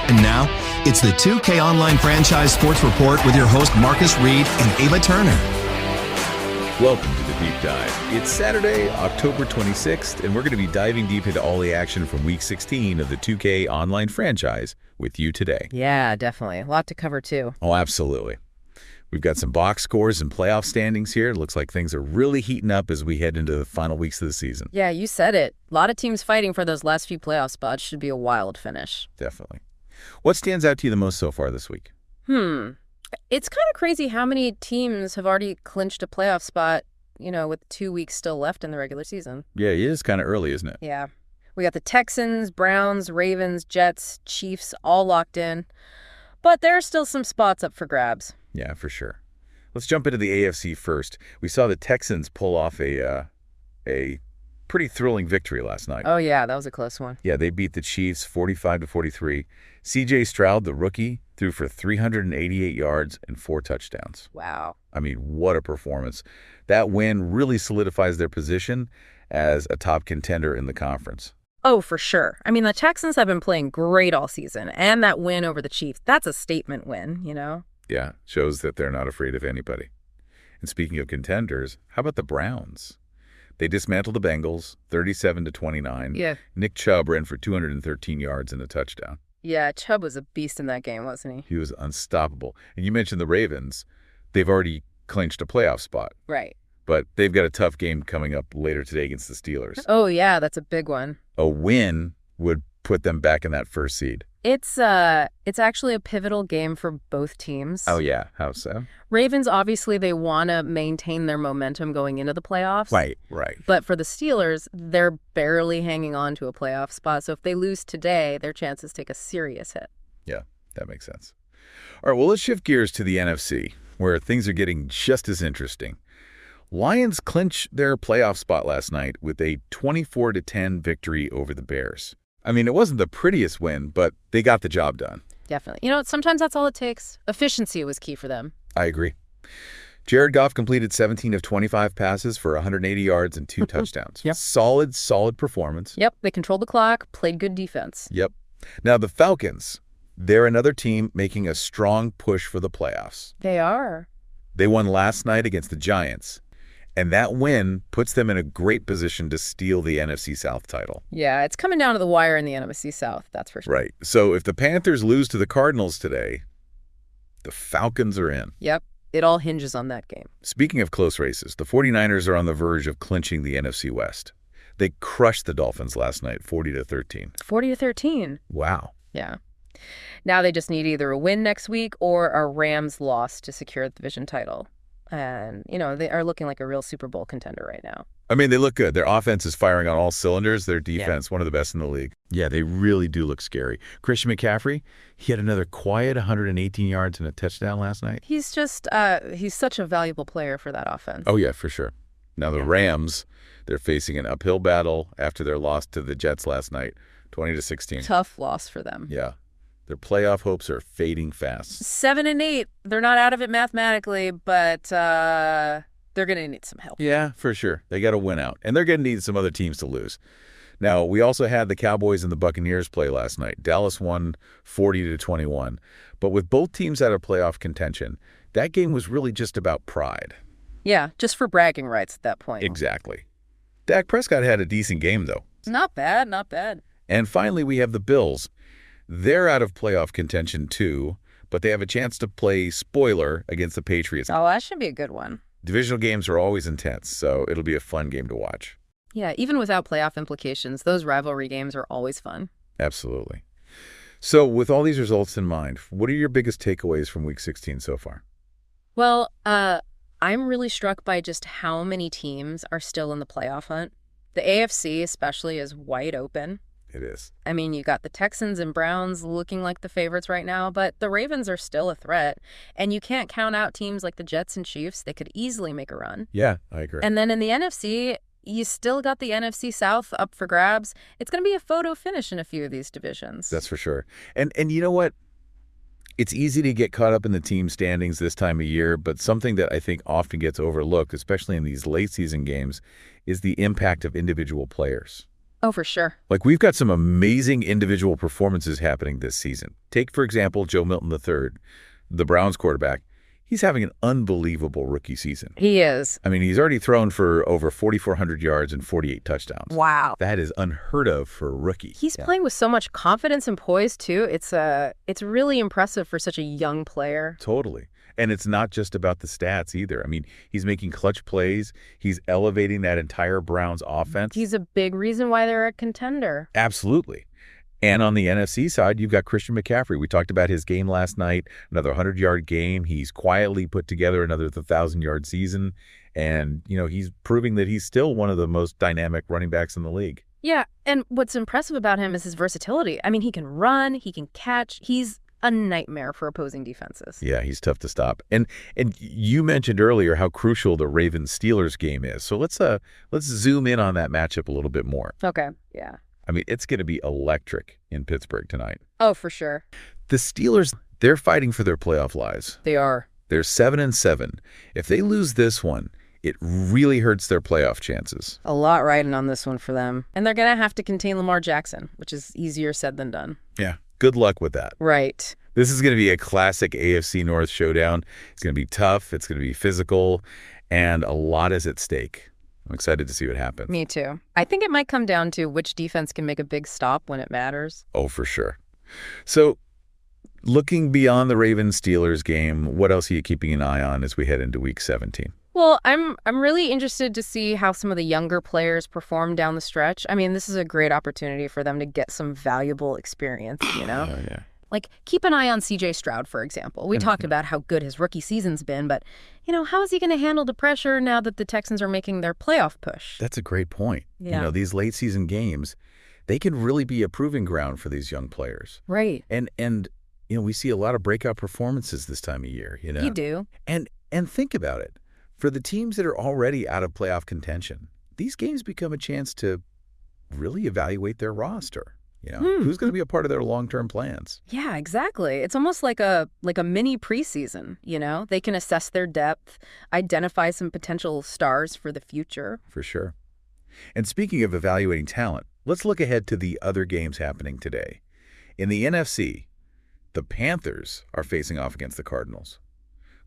And now, it's the 2K Online Franchise Sports Report with your host Marcus Reed and Ava Turner. Welcome to the Deep Dive. It's Saturday, October 26th, and we're going to be diving deep into all the action from Week 16 of the 2K Online Franchise with you today. Yeah, definitely. A lot to cover, too. Oh, absolutely. We've got some box scores and playoff standings here. It looks like things are really heating up as we head into the final weeks of the season. Yeah, you said it. A lot of teams fighting for those last few playoff spots. Should be a wild finish. Definitely. What stands out to you the most so far this week? It's kind of crazy how many teams have already clinched a playoff spot, with 2 weeks still left in the regular season. Yeah, it is kind of early, isn't it? Yeah. We got the Texans, Browns, Ravens, Jets, Chiefs all locked in. But there are still some spots up for grabs. Yeah, for sure. Let's jump into the AFC first. We saw the Texans pull off a pretty thrilling victory last night. Oh, yeah, that was a close one. Yeah, they beat the Chiefs 45-43. C.J. Stroud, the rookie, threw for 388 yards and 4 touchdowns. Wow. I mean, what a performance. That win really solidifies their position as a top contender in the conference. Oh, for sure. I mean, the Texans have been playing great all season, and that win over the Chiefs, that's a statement win, Yeah, shows that they're not afraid of anybody. And speaking of contenders, how about the Browns? They dismantled the Bengals 37-29. Yeah. Nick Chubb ran for 213 yards and a touchdown. Yeah, Chubb was a beast in that game, wasn't he? He was unstoppable. And you mentioned the Ravens. They've already clinched a playoff spot. Right. But they've got a tough game coming up later today against the Steelers. Oh, yeah, that's a big one. A win would put them back in that first seed. It's actually a pivotal game for both teams. Oh, yeah. How so? Ravens, obviously, they want to maintain their momentum going into the playoffs. Right. But for the Steelers, they're barely hanging on to a playoff spot. So if they lose today, their chances take a serious hit. Yeah, that makes sense. All right, well, let's shift gears to the NFC, where things are getting just as interesting. Lions clinch their playoff spot last night with a 24-10 victory over the Bears. I mean, it wasn't the prettiest win, but they got the job done. Definitely. Sometimes that's all it takes. Efficiency was key for them. I agree. Jared Goff completed 17 of 25 passes for 180 yards and 2 touchdowns. Yep. Solid performance. Yep, they controlled the clock, played good defense. Yep. Now, the Falcons, they're another team making a strong push for the playoffs. They are. They won last night against the Giants. And that win puts them in a great position to steal the NFC South title. Yeah, it's coming down to the wire in the NFC South, that's for sure. Right. So if the Panthers lose to the Cardinals today, the Falcons are in. Yep. It all hinges on that game. Speaking of close races, the 49ers are on the verge of clinching the NFC West. They crushed the Dolphins last night, 40-13. 40-13. Wow. Yeah. Now they just need either a win next week or a Rams loss to secure the division title. And, they are looking like a real Super Bowl contender right now. I mean, they look good. Their offense is firing on all cylinders. Their defense, one of the best in the league. Yeah, they really do look scary. Christian McCaffrey, he had another quiet 118 yards and a touchdown last night. He's just, he's such a valuable player for that offense. Oh, yeah, for sure. Now, the Rams, they're facing an uphill battle after their loss to the Jets last night, 20-16. Tough loss for them. Yeah. Their playoff hopes are fading fast. 7-8. They're not out of it mathematically, but they're going to need some help. Yeah, for sure. They got to win out. And they're going to need some other teams to lose. Now, we also had the Cowboys and the Buccaneers play last night. Dallas won 40-21. But with both teams out of playoff contention, that game was really just about pride. Yeah, just for bragging rights at that point. Exactly. Dak Prescott had a decent game, though. Not bad. And finally, we have the Bills. They're out of playoff contention, too, but they have a chance to play spoiler against the Patriots. Oh, that should be a good one. Divisional games are always intense, so it'll be a fun game to watch. Yeah, even without playoff implications, those rivalry games are always fun. Absolutely. So with all these results in mind, what are your biggest takeaways from Week 16 so far? Well, I'm really struck by just how many teams are still in the playoff hunt. The AFC especially is wide open. It is. I mean, you got the Texans and Browns looking like the favorites right now, but the Ravens are still a threat. And you can't count out teams like the Jets and Chiefs. They could easily make a run. Yeah, I agree. And then in the NFC, you still got the NFC South up for grabs. It's going to be a photo finish in a few of these divisions. That's for sure. And you know what? It's easy to get caught up in the team standings this time of year, but something that I think often gets overlooked, especially in these late season games, is the impact of individual players. Oh, for sure. Like, we've got some amazing individual performances happening this season. Take, for example, Joe Milton III, the Browns quarterback. He's having an unbelievable rookie season. He is. I mean, he's already thrown for over 4,400 yards and 48 touchdowns. Wow. That is unheard of for a rookie. He's playing with so much confidence and poise, too. It's really impressive for such a young player. Totally. And it's not just about the stats either. I mean, he's making clutch plays. He's elevating that entire Browns offense. He's a big reason why they're a contender. Absolutely. And on the NFC side, you've got Christian McCaffrey. We talked about his game last night, another 100-yard game. He's quietly put together another 1,000-yard season. And, he's proving that he's still one of the most dynamic running backs in the league. Yeah, and what's impressive about him is his versatility. I mean, he can run, he can catch. He's a nightmare for opposing defenses. Yeah, he's tough to stop. And you mentioned earlier how crucial the Ravens-Steelers game is. So let's zoom in on that matchup a little bit more. Okay, yeah. I mean, it's going to be electric in Pittsburgh tonight. Oh, for sure. The Steelers, they're fighting for their playoff lives. They are. They're 7-7. If they lose this one, it really hurts their playoff chances. A lot riding on this one for them. And they're going to have to contain Lamar Jackson, which is easier said than done. Yeah, good luck with that. Right. This is going to be a classic AFC North showdown. It's going to be tough. It's going to be physical. And a lot is at stake. I'm excited to see what happens. Me too. I think it might come down to which defense can make a big stop when it matters. Oh, for sure. So, looking beyond the Ravens-Steelers game, what else are you keeping an eye on as we head into Week 17? Well, I'm really interested to see how some of the younger players perform down the stretch. I mean, this is a great opportunity for them to get some valuable experience, Oh, yeah. Like, keep an eye on C.J. Stroud, for example. We talked about how good his rookie season's been, but, how is he going to handle the pressure now that the Texans are making their playoff push? That's a great point. Yeah. These late season games, they can really be a proving ground for these young players. Right. And we see a lot of breakout performances this time of year, You do. And think about it. For the teams that are already out of playoff contention, these games become a chance to really evaluate their roster. Who's going to be a part of their long-term plans? Yeah, exactly. It's almost like a mini preseason, They can assess their depth, identify some potential stars for the future. For sure. And speaking of evaluating talent, let's look ahead to the other games happening today. In the NFC, the Panthers are facing off against the Cardinals.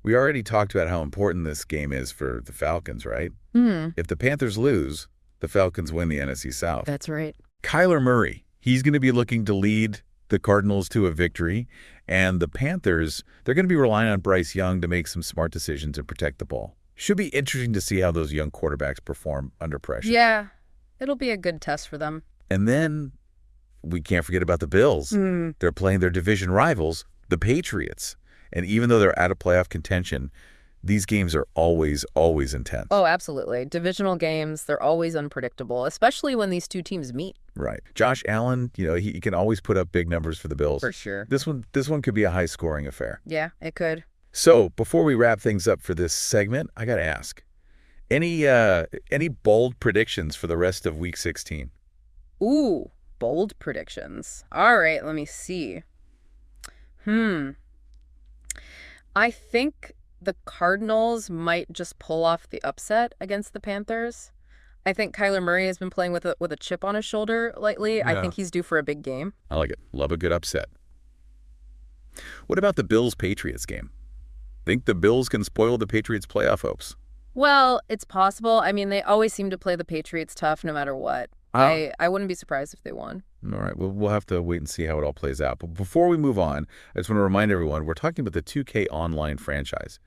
We already talked about how important this game is for the Falcons, right? If the Panthers lose, the Falcons win the NFC South. That's right. Kyler Murray, he's going to be looking to lead the Cardinals to a victory. And the Panthers, they're going to be relying on Bryce Young to make some smart decisions and protect the ball. Should be interesting to see how those young quarterbacks perform under pressure. Yeah, it'll be a good test for them. And then we can't forget about the Bills. They're playing their division rivals, the Patriots. And even though they're out of playoff contention, these games are always, always intense. Oh, absolutely. Divisional games, they're always unpredictable, especially when these two teams meet. Right. Josh Allen, he can always put up big numbers for the Bills. For sure. This one could be a high-scoring affair. Yeah, it could. So before we wrap things up for this segment, I got to ask, any bold predictions for the rest of Week 16? Ooh, bold predictions. All right, let me see. I think the Cardinals might just pull off the upset against the Panthers. I think Kyler Murray has been playing with a chip on his shoulder lately. Yeah. I think he's due for a big game. I like it. Love a good upset. What about the Bills-Patriots game? Think the Bills can spoil the Patriots' playoff hopes? Well, it's possible. I mean, they always seem to play the Patriots tough no matter what. I wouldn't be surprised if they won. All right. Well, we'll have to wait and see how it all plays out. But before we move on, I just want to remind everyone, we're talking about the 2K Online franchise.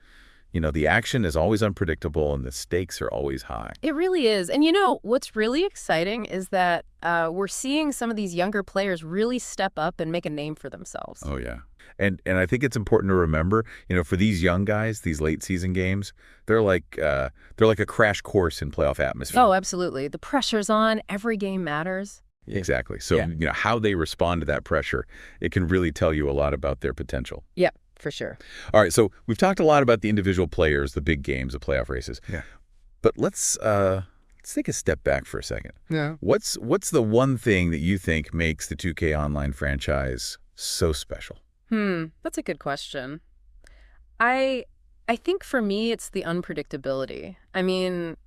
The action is always unpredictable and the stakes are always high. It really is. And what's really exciting is that we're seeing some of these younger players really step up and make a name for themselves. Oh, yeah. And I think it's important to remember, for these young guys, these late season games, they're like a crash course in playoff atmosphere. Oh, absolutely. The pressure's on. Every game matters. Exactly. So, how they respond to that pressure, it can really tell you a lot about their potential. Yeah, for sure. All right. So we've talked a lot about the individual players, the big games, the playoff races. Yeah. But let's take a step back for a second. Yeah. What's the one thing that you think makes the 2K Online franchise so special? That's a good question. I think for me, it's the unpredictability. I mean,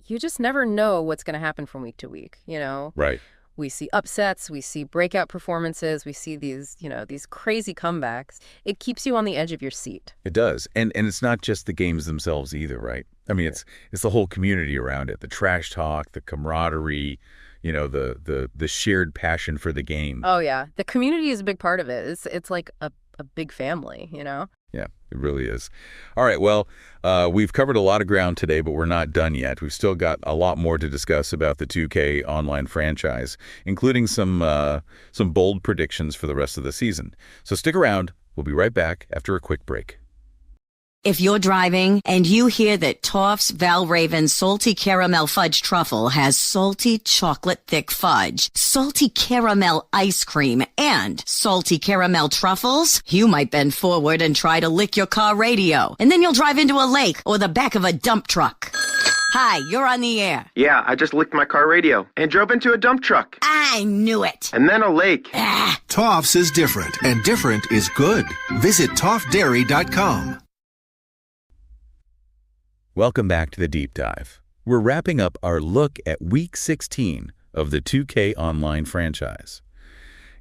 you just never know what's going to happen from week to week, Right. We see upsets, we see breakout performances, we see these, these crazy comebacks. It keeps you on the edge of your seat. It does. And it's not just the games themselves either, right? I mean, it's the whole community around it, the trash talk, the camaraderie, the shared passion for the game. Oh, yeah. The community is a big part of it. It's like a big family, Yeah, it really is. All right, well, we've covered a lot of ground today, but we're not done yet. We've still got a lot more to discuss about the 2K online franchise, including some bold predictions for the rest of the season. So stick around. We'll be right back after a quick break. If you're driving and you hear that Toff's Valraven Salty Caramel Fudge Truffle has salty chocolate thick fudge, salty caramel ice cream, and salty caramel truffles, you might bend forward and try to lick your car radio. And then you'll drive into a lake or the back of a dump truck. Hi, you're on the air. Yeah, I just licked my car radio and drove into a dump truck. I knew it. And then a lake. Toff's is different, and different is good. Visit toffdairy.com. Welcome back to the Deep Dive. We're wrapping up our look at Week 16 of the 2K Online franchise.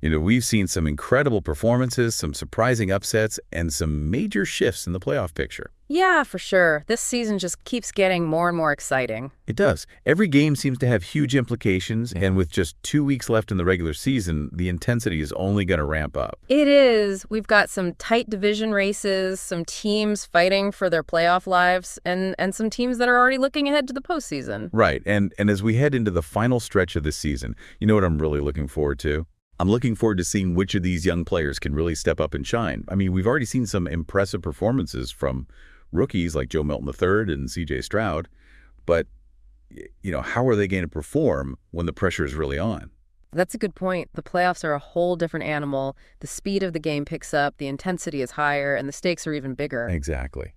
We've seen some incredible performances, some surprising upsets, and some major shifts in the playoff picture. Yeah, for sure. This season just keeps getting more and more exciting. It does. Every game seems to have huge implications, and with just 2 weeks left in the regular season, the intensity is only going to ramp up. It is. We've got some tight division races, some teams fighting for their playoff lives, and some teams that are already looking ahead to the postseason. Right, and as we head into the final stretch of this season, you know what I'm really looking forward to? I'm looking forward to seeing which of these young players can really step up and shine. I mean, we've already seen some impressive performances from rookies like Joe Milton III and C.J. Stroud, but, how are they going to perform when the pressure is really on? That's a good point. The playoffs are a whole different animal. The speed of the game picks up, the intensity is higher, and the stakes are even bigger. Exactly.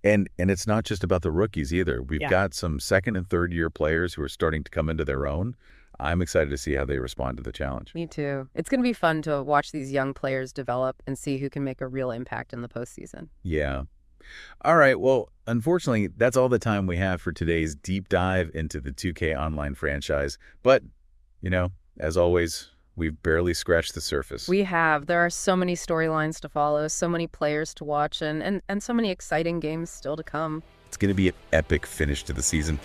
And it's not just about the rookies either. We've got some second and third year players who are starting to come into their own. I'm excited to see how they respond to the challenge. Me too. It's going to be fun to watch these young players develop and see who can make a real impact in the postseason. Yeah. All right. Well, unfortunately, that's all the time we have for today's deep dive into the 2K Online franchise. But, as always, we've barely scratched the surface. We have. There are so many storylines to follow, so many players to watch, and so many exciting games still to come. It's going to be an epic finish to the season.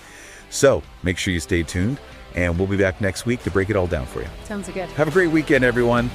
So make sure you stay tuned, and we'll be back next week to break it all down for you. Sounds good. Have a great weekend, everyone.